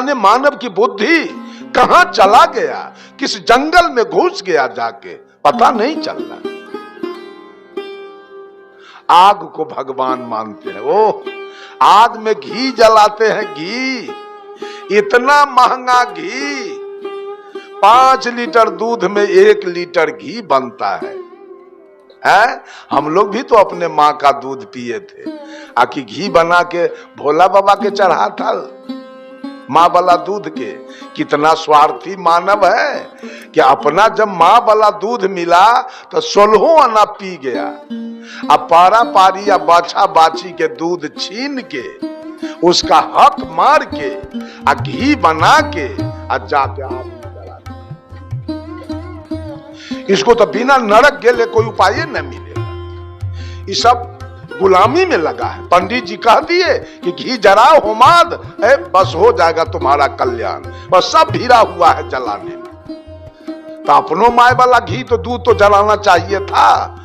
जाने मानव की बुद्धि कहां चला गया, किस जंगल में घुस गया जाके, पता नहीं चल रहा। आग को भगवान मानते हैं। ओह, आग में घी जलाते हैं, घी, इतना महंगा घी, 5 लीटर दूध में 1 लीटर घी बनता है। हम लोग भी तो अपने माँ का दूध पिए थे, आखिर घी बना के भोला बाबा के चढ़ा था, माँ वाला दूध के। कितना स्वार्थी मानव है कि अपना जब माँ वाला दूध मिला तो 16 आना पी गया। अब पारा पारी या बाछा बाछी के दूध छीन के, उसका हक मार के, घी बना के जाके आप, इसको तो बिना नरक गेले कोई उपाय न मिलेगा। ये सब गुलामी में लगा है। पंडित जी कह दिए कि घी जराओ होमाद, बस हो जाएगा तुम्हारा कल्याण, बस सब भीड़ा हुआ है जलाने में। तो अपनों माय वाला घी तो दूध तो जलाना चाहिए था।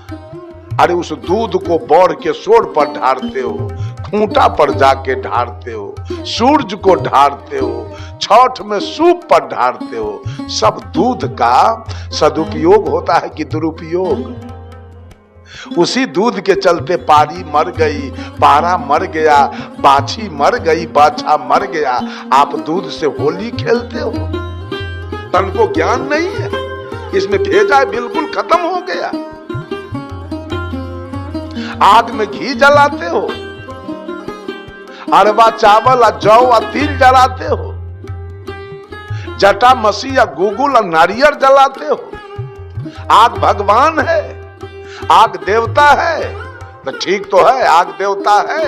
अरे उस दूध को बौड़ के सोड़ पर ढारते हो, खूंटा पर जाके ढारते हो, सूरज को ढारते हो, छठ में सूप पर ढारते हो। सब दूध का सदुपयोग होता है कि दुरुपयोग। उसी दूध के चलते पारी मर गई, पारा मर गया, बाछी मर गई, बाछा मर गया। आप दूध से होली खेलते हो, तन को ज्ञान नहीं है, इसमें भेजा है, बिल्कुल खत्म हो गया। आग में घी जलाते हो, अरबा चावल जौ और तिल जलाते हो, जटा मसी या गुगुल और नारियल जलाते हो। आग भगवान है, आग देवता है, तो ठीक तो है, आग देवता है।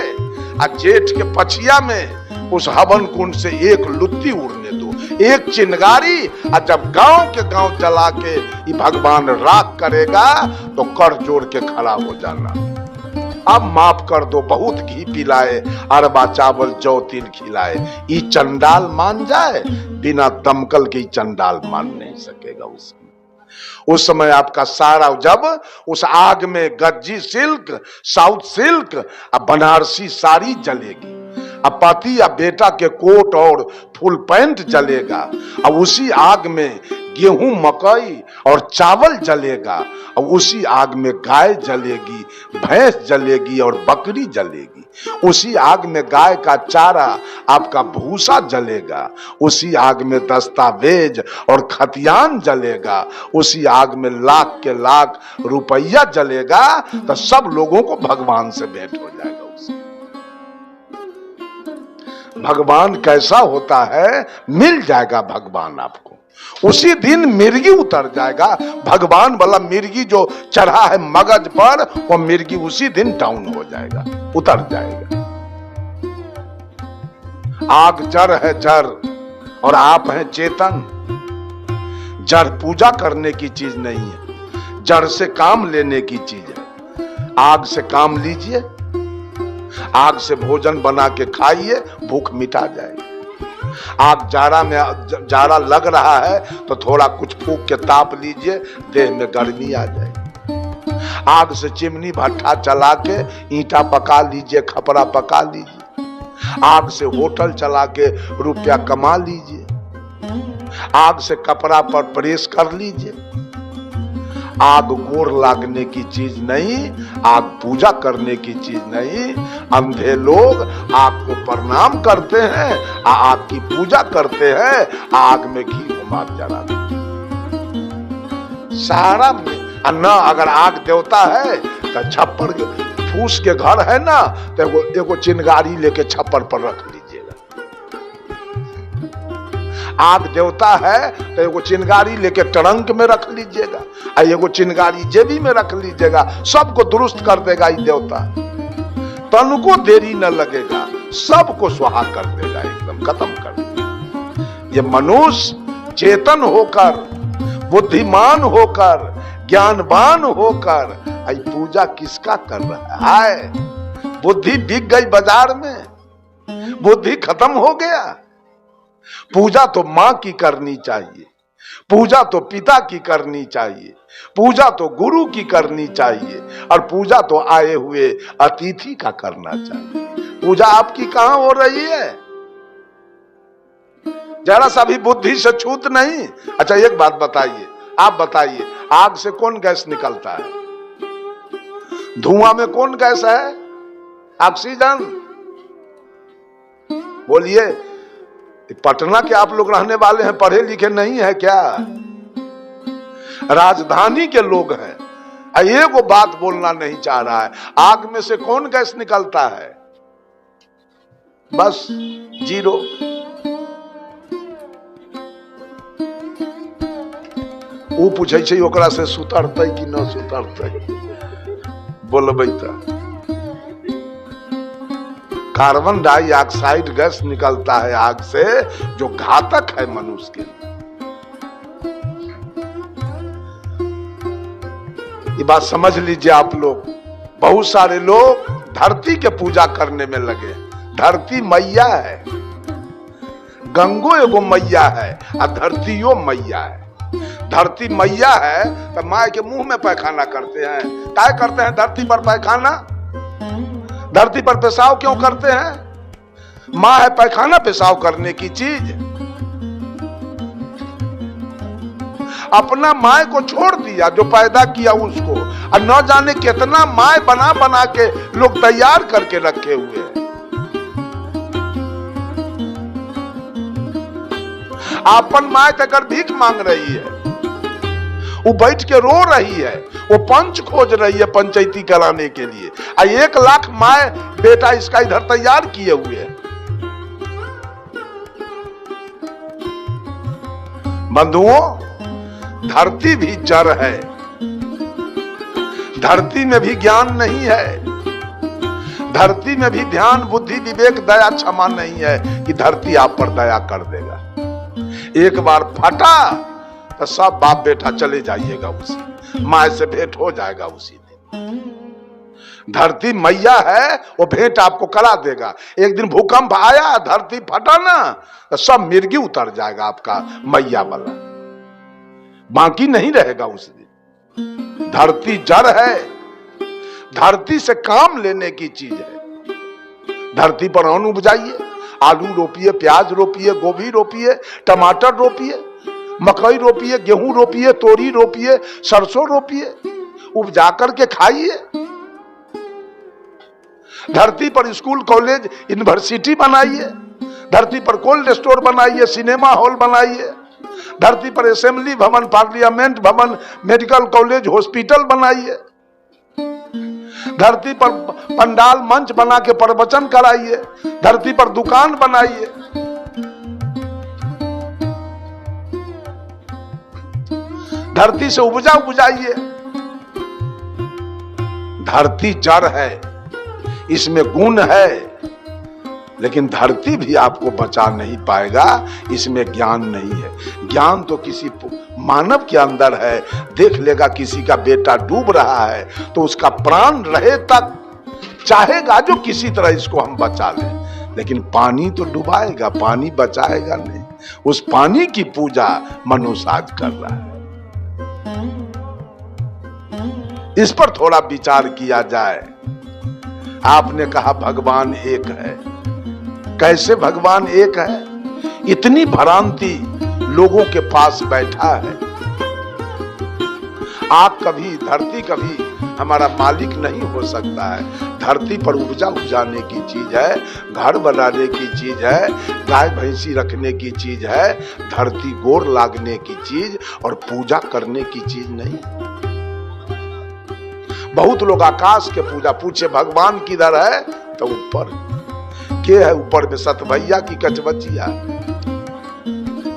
और जेठ के पछिया में उस हवन कुंड से एक लुत्ती उड़ने दो, एक चिंगारी, और जब गांव के गांव जला के ये भगवान राख करेगा तो कर जोड़ के खड़ा हो जाना। अब माफ कर दो, बहुत घी पिलाए, अरबा चावल जौ तिल खिलाए, ये चंडाल मान जाए, बिना दमकल के चंडाल मान नहीं सकेगा। उस समय आपका सारा, जब उस आग में Gajji silk, south silk, Banarasi sari जलेगी, अब पति या बेटा के कोट और फुल पैंट जलेगा, अब उसी आग में गेहूं मकई और चावल जलेगा, और उसी आग में गाय जलेगी, भैंस जलेगी और बकरी जलेगी, उसी आग में गाय का चारा आपका भूसा जलेगा, उसी आग में दस्तावेज और खतियान जलेगा, उसी आग में लाख के लाख रुपया जलेगा। तो सब लोगों को भगवान से भेंट हो जाएगा। भगवान कैसा होता है, मिल जाएगा भगवान आपको। उसी दिन मिर्गी उतर जाएगा, भगवान वाला मिर्गी जो चढ़ा है मगज पर, वो मिर्गी उसी दिन डाउन हो जाएगा, उतर जाएगा। आग जड़ है जड़, और आप हैं चेतन। जड़ पूजा करने की चीज नहीं है, जड़ से काम लेने की चीज है। आग से काम लीजिए, आग से भोजन बना के खाइए, भूख मिटा जाएगी। आग जाड़ा में, जाड़ा लग रहा है तो थोड़ा कुछ फूंक के ताप लीजिए, देह में गर्मी आ जाएगी। आग से चिमनी भट्ठा चला के ईंटा पका लीजिए, खपरा पका लीजिए। आग से होटल चला के रुपया कमा लीजिए। आग से कपड़ा पर प्रेस कर लीजिए। आग गोर लागने की चीज नहीं, आग पूजा करने की चीज नहीं। अंधे लोग आग को प्रणाम करते हैं, आग की पूजा करते हैं, आग में घी होमाद जलाते सारा न। अगर आग देवता है तो छप्पर फूस के घर है ना, तो एगो चिंगारी लेके छप्पर पर रख लीजिएगा। आग देवता है तो एगो चिंगारी लेके ट्रंक में रख लीजिएगा, एगो चिंगारी जेबी में रख लीजिएगा, सबको दुरुस्त कर देगा ये देवता। तनको देरी न लगेगा, सबको सुहा कर देगा, एकदम खत्म कर देगा। ये मनुष्य चेतन होकर, बुद्धिमान होकर, ज्ञानवान होकर पूजा किसका कर रहा है? बुद्धि बिक गई बाजार में, बुद्धि खत्म हो गया। पूजा तो मां की करनी चाहिए, पूजा तो पिता की करनी चाहिए, पूजा तो गुरु की करनी चाहिए, और पूजा तो आए हुए अतिथि का करना चाहिए। पूजा आपकी कहां हो रही है? जरा सा भी बुद्धि से छूत नहीं। अच्छा एक बात बताइए, आप बताइए, आग से कौन गैस निकलता है? धुआं में कौन गैस है? ऑक्सीजन। बोलिए, पटना के आप लोग रहने वाले हैं, पढ़े लिखे नहीं है क्या? राजधानी के लोग हैं, एगो बात बोलना नहीं चाह रहा है। आग में से कौन गैस निकलता है? बस जीरो। वो पूछे छै ओकरा से सुतरते कि न सुतरते, बोलबे तो कार्बन डाइऑक्साइड गैस निकलता है आग से, जो घातक है मनुष्य के लिए। ये बात समझ लीजिए आप लोग। बहुत सारे लोग धरती के पूजा करने में लगे। धरती मैया है, गंगो एगो मैया है और धरतीयो मैया है। धरती मैया है तो माँ के मुंह में पैखाना करते हैं। क्या करते हैं धरती पर पैखाना? धरती पर पेशाब क्यों करते हैं? माँ है पैखाना पेशाब करने की चीज। अपना माँ को छोड़ दिया जो पैदा किया उसको, और न जाने कितना माँ बना बना के लोग तैयार करके रखे हुए हैं। अपन माँ अगर भीख मांग रही है, वो बैठ के रो रही है, वो पंच खोज रही है पंचायती कराने के लिए, और 1 लाख माँ बेटा इसका इधर तैयार किए हुए हैं। बंधुओं, धरती भी जड़ है, धरती में भी ज्ञान नहीं है, धरती में भी ध्यान बुद्धि विवेक दया क्षमा नहीं है कि धरती आप पर दया कर देगा। एक बार फटा तो सब बाप बेटा चले जाइएगा, उसी माँ से भेंट हो जाएगा उसी दिन। धरती मैया है, वो भेंट आपको करा देगा। एक दिन भूकंप आया, धरती फटा ना, तो सब मिर्गी उतर जाएगा आपका मैया वाला, बाकी नहीं रहेगा उस दिन। धरती जड़ है, धरती से काम लेने की चीज है। धरती पर अन्न उपजाइए, आलू रोपिए, प्याज रोपिए, गोभी रोपिए, टमाटर रोपिए, मकई रोपिए, गेहूं रोपिए, तोरी रोपिए, सरसों रोपिए, उपजा करके खाइए। धरती पर स्कूल कॉलेज यूनिवर्सिटी बनाइए, धरती पर कोल्ड स्टोर बनाइए, सिनेमा हॉल बनाइए, धरती पर असेंबली भवन, पार्लियामेंट भवन, मेडिकल कॉलेज, हॉस्पिटल बनाइए, धरती पर पंडाल मंच बना के प्रवचन कराइए, धरती पर दुकान बनाइए। धरती से उपजा उपजाइए। धरती जड़ है, इसमें गुण है, लेकिन धरती भी आपको बचा नहीं पाएगा, इसमें ज्ञान नहीं है। ज्ञान तो किसी मानव के अंदर है। देख लेगा किसी का बेटा डूब रहा है तो उसका प्राण रहे तक चाहेगा जो किसी तरह इसको हम बचा लें, लेकिन पानी तो डुबाएगा, पानी बचाएगा नहीं। उस पानी की पूजा मनुष्य आज कर रहा है। इस पर थोड़ा विचार किया जाए। आपने कहा भगवान एक है, कैसे भगवान एक है? इतनी भ्रांति लोगों के पास बैठा है। आप कभी, धरती कभी हमारा मालिक नहीं हो सकता है। धरती पर उपजा उपजाने की चीज है, घर बनाने की चीज है, गाय भैंसी रखने की चीज है, धरती गोर लागने की चीज और पूजा करने की चीज नहीं। बहुत लोग आकाश के पूजा, पूछे भगवान किधर है तो ऊपर। के है ऊपर में? सतभैया की कचबचिया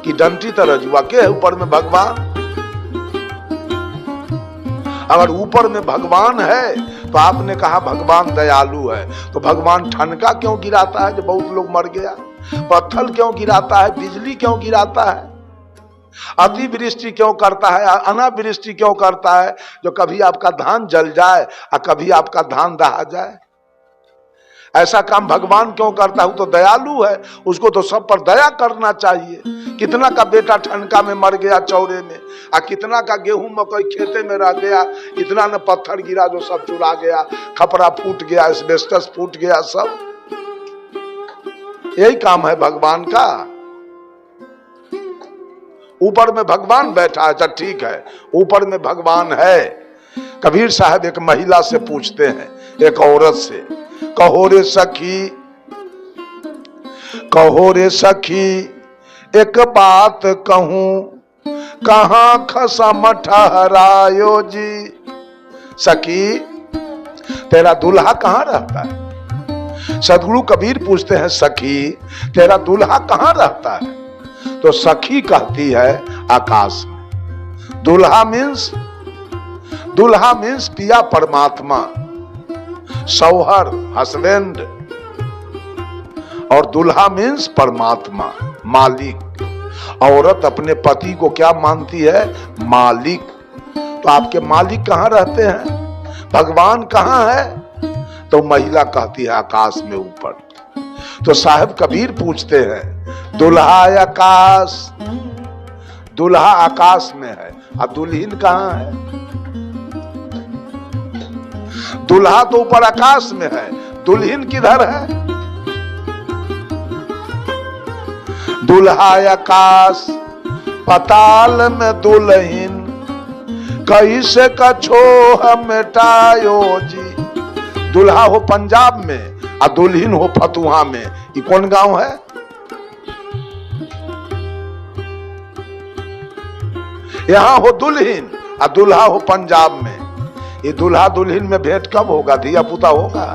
की डंटी तरजुआ के है ऊपर में भगवान? अगर ऊपर में भगवान है तो आपने कहा भगवान दयालु है, तो भगवान ठनका क्यों गिराता है जो बहुत लोग मर गया? पत्थर क्यों गिराता है? बिजली क्यों गिराता है? अतिवृष्टि क्यों करता है? अनावृष्टि क्यों करता है? जो कभी आपका धान जल जाए और कभी आपका धान दहा जाए। ऐसा काम भगवान क्यों करता है? तो दयालु है, उसको तो सब पर दया करना चाहिए। कितना का बेटा ठनका में मर गया चौरे में, और कितना का गेहूं मकई खेते में रह गया, इतना न पत्थर गिरा जो सब चुरा गया, खपरा फूट गया, एस्बेस्टस फूट गया, सब यही काम है भगवान का। ऊपर में भगवान बैठा है। अच्छा ठीक है, ऊपर में भगवान है। कबीर साहब एक महिला से पूछते हैं, एक औरत से, कहो रे सखी, कहो रे सखी एक बात कहूं, कहां खसम ठहरायो जी। सखी तेरा दूल्हा कहां रहता है? सदगुरु कबीर पूछते हैं, सखी तेरा दूल्हा कहां रहता है? तो सखी कहती है, आकाश में। दूल्हा मीन्स पिया परमात्मा, सौहर हस्बैंड, और दूल्हा मीन्स परमात्मा, मालिक। औरत अपने पति को क्या मानती है? मालिक। तो आपके मालिक कहां रहते हैं? भगवान कहां है? तो महिला कहती है, आकाश में ऊपर। तो साहब कबीर पूछते हैं, दुल्हा आकाश, दुल्हा आकाश में है, अब दुल्हन कहां है? दुल्हा तो ऊपर आकाश में है, दुल्हन किधर है? दुल्हा आकाश पताल में दुल्हन, कैसे कछो हम मिटायो जी। दुल्हा हो पंजाब में और दुल्हन हो फतुहा में, ये कौन गांव है? यहां हो दुल्हन और दुल्हा हो पंजाब में। ये दुल्हा दुल्हन में भेंट कब होगा? धिया पुता होगा?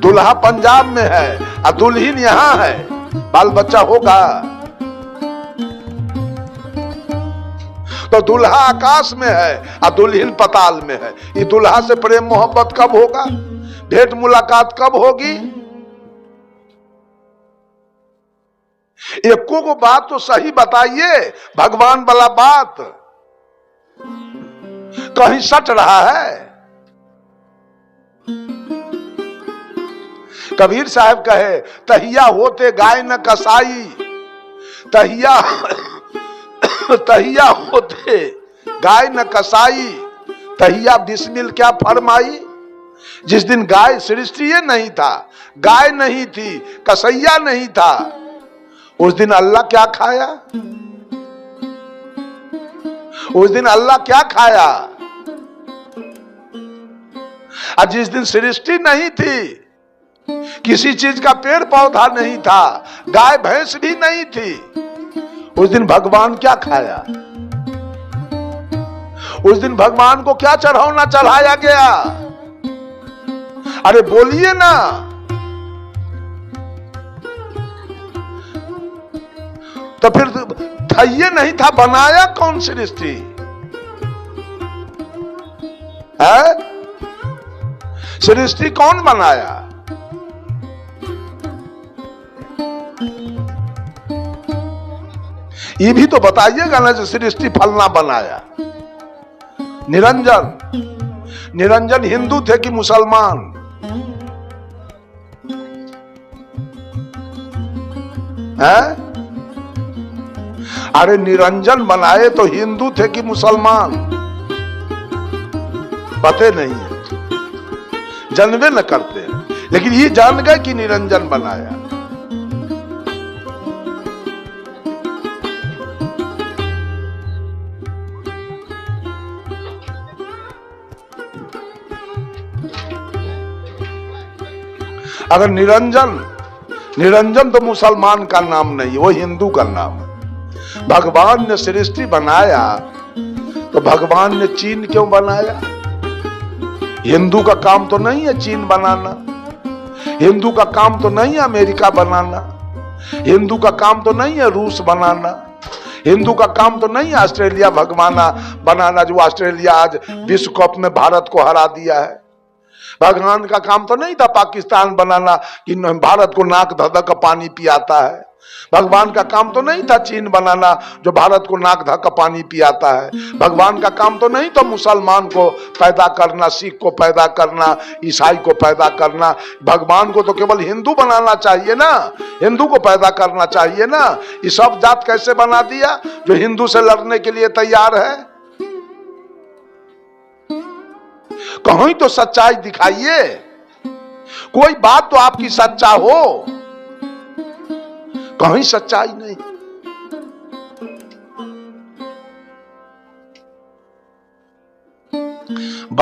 दुल्हा पंजाब में है और दुल्हन यहां है, बाल बच्चा होगा? तो दुल्हा आकाश में है और दुल्हन पताल में है। ये दुल्हा से प्रेम मोहब्बत कब होगा? भेंट मुलाकात कब होगी? एको को बात तो सही बताइए, भगवान वाला बात कहीं सट रहा है? कबीर साहब कहे, तहिया होते गाय न कसाई, तहिया तहिया होते गाय न कसाई, तहिया बिस्मिल क्या फरमाई। जिस दिन गाय सृष्टि नहीं था, गाय नहीं थी, कसैया नहीं था, उस दिन अल्लाह क्या खाया? उस दिन अल्लाह क्या खाया? और जिस दिन सृष्टि नहीं थी, किसी चीज का पेड़ पौधा नहीं था, गाय भैंस भी नहीं थी, उस दिन भगवान क्या खाया? उस दिन भगवान को क्या चढ़ाना चढ़ाया गया? अरे बोलिए ना। तो फिर थैये नहीं था, बनाया कौन सृष्टि है? सृष्टि कौन बनाया? ये भी तो बताइएगा ना, जो सृष्टि फलना बनाया। निरंजन, निरंजन हिंदू थे कि मुसलमान? है? अरे निरंजन बनाए तो हिंदू थे कि मुसलमान? पते नहीं है, जानवे न करते हैं, लेकिन ये जान गए कि निरंजन बनाया। अगर निरंजन, निरंजन तो मुसलमान का नाम नहीं है, वो हिंदू का नाम है। भगवान ने सृष्टि बनाया तो भगवान ने चीन क्यों बनाया? हिंदू का काम तो नहीं है चीन बनाना, हिंदू का काम तो नहीं है अमेरिका बनाना, हिंदू का काम तो नहीं है रूस बनाना, हिंदू का काम तो नहीं है ऑस्ट्रेलिया बनाना, जो ऑस्ट्रेलिया आज विश्व कप में भारत को हरा दिया है। भगवान का काम तो नहीं था पाकिस्तान बनाना कि भारत को नाक धक का पानी पियाता है। भगवान का काम तो नहीं था चीन बनाना जो भारत को नाक धक का पानी पियाता है। भगवान का काम तो नहीं था मुसलमान को पैदा करना, सिख को पैदा करना, ईसाई को पैदा करना। भगवान को तो केवल हिंदू बनाना चाहिए ना, हिंदू को पैदा करना चाहिए ना। ये सब जात कैसे बना दिया जो हिंदू से लड़ने के लिए तैयार है? कहीं तो सच्चाई दिखाइए, कोई बात तो आपकी सच्चा हो। कहीं सच्चाई नहीं।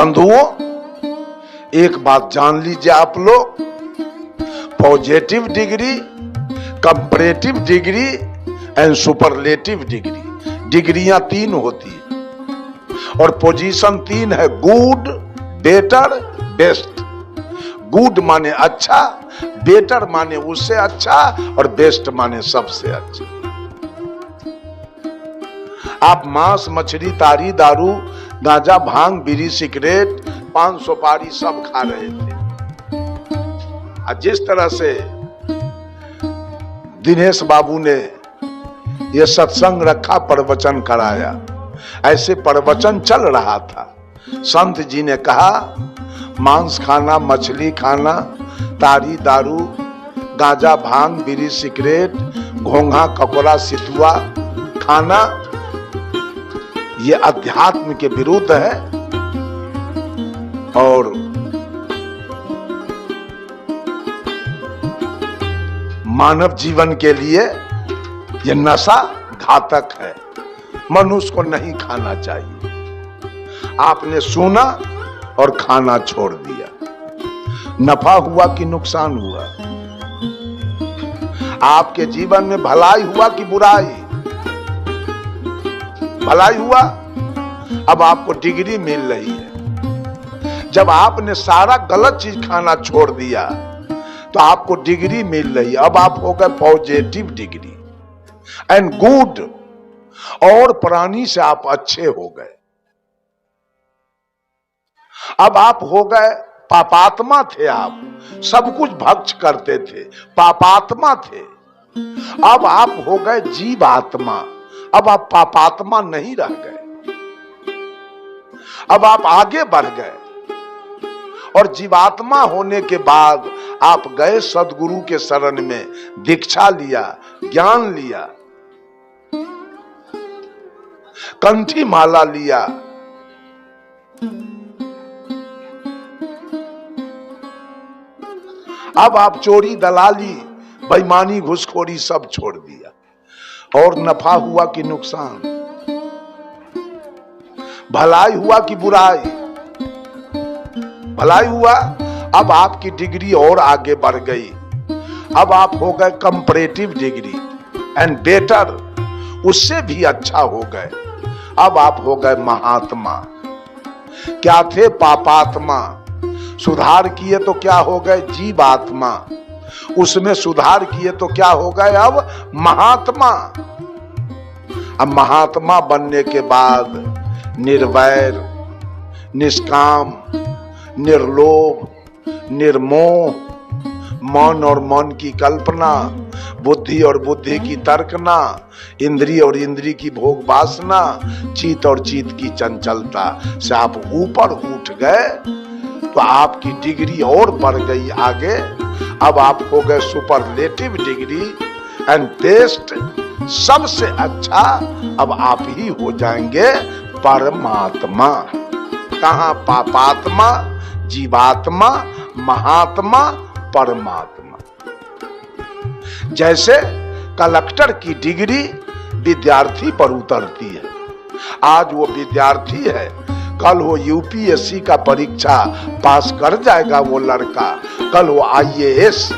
बंधुओं, एक बात जान लीजिए आप लोग, positive degree, comparative degree and superlative degree, डिग्रियां 3 होती है और पोजीशन 3 है, गुड, बेटर, बेस्ट। गुड माने अच्छा, बेटर माने उससे अच्छा और बेस्ट माने सबसे अच्छा। आप मांस, मछली, तारी, दारू, गांजा, भांग, बीड़ी, सिगरेट, पान, सुपारी सब खा रहे थे। जिस तरह से दिनेश बाबू ने यह सत्संग रखा, प्रवचन कराया, ऐसे प्रवचन चल रहा था। संत जी ने कहा मांस खाना, मछली खाना, तारी, दारू, गांजा, भांग, बीड़ी, सिगरेट, घोंघा, ककोरा, सितुआ खाना ये अध्यात्म के विरुद्ध है और मानव जीवन के लिए यह नशा घातक है, मनुष्य को नहीं खाना चाहिए। आपने सुना और खाना छोड़ दिया, नफा हुआ कि नुकसान हुआ? आपके जीवन में भलाई हुआ कि बुराई? भलाई हुआ। अब आपको डिग्री मिल रही है। जब आपने सारा गलत चीज खाना छोड़ दिया तो आपको डिग्री मिल रही है। अब आप हो गए पॉजिटिव डिग्री एंड गुड, और प्राणी से आप अच्छे हो गए। अब आप हो गए पापात्मा थे, आप सब कुछ भक्ष करते थे, पापात्मा थे। अब आप हो गए जीवात्मा, अब आप पापात्मा नहीं रह गए, अब आप आगे बढ़ गए। और जीवात्मा होने के बाद आप गए सदगुरु के शरण में, दीक्षा लिया, ज्ञान लिया, कंठी माला लिया। अब आप चोरी, दलाली, बेईमानी, घुसखोरी सब छोड़ दिया। और नफा हुआ कि नुकसान? भलाई हुआ कि बुराई? भलाई हुआ। अब आपकी डिग्री और आगे बढ़ गई। अब आप हो गए कंपैरेटिव डिग्री एंड बेटर, उससे भी अच्छा हो गए। अब आप हो गए महात्मा। क्या थे? पापात्मा। सुधार किए तो क्या हो गए? जीवात्मा। उसमें सुधार किए तो क्या हो गए? अब महात्मा। अब महात्मा बनने के बाद निर्वैर, निष्काम, निर्लोभ, निर्मोह, मन और मन की कल्पना, बुद्धि और बुद्धि की तर्कना, इंद्रिय और इंद्रिय की भोग वासना, चित और चित की चंचलता से आप ऊपर उठ गए तो आपकी डिग्री और बढ़ गई आगे। अब आप हो गए सुपरलेटिव डिग्री एंड बेस्ट, सबसे अच्छा। अब आप ही हो जाएंगे परमात्मा। कहां? पापात्मा, जीवात्मा, महात्मा, परमात्मा। जैसे कलेक्टर की डिग्री विद्यार्थी पर उतरती है, आज वो विद्यार्थी है, कल वो यूपीएससी का परीक्षा पास कर जाएगा वो लड़का, कल वो आईएएस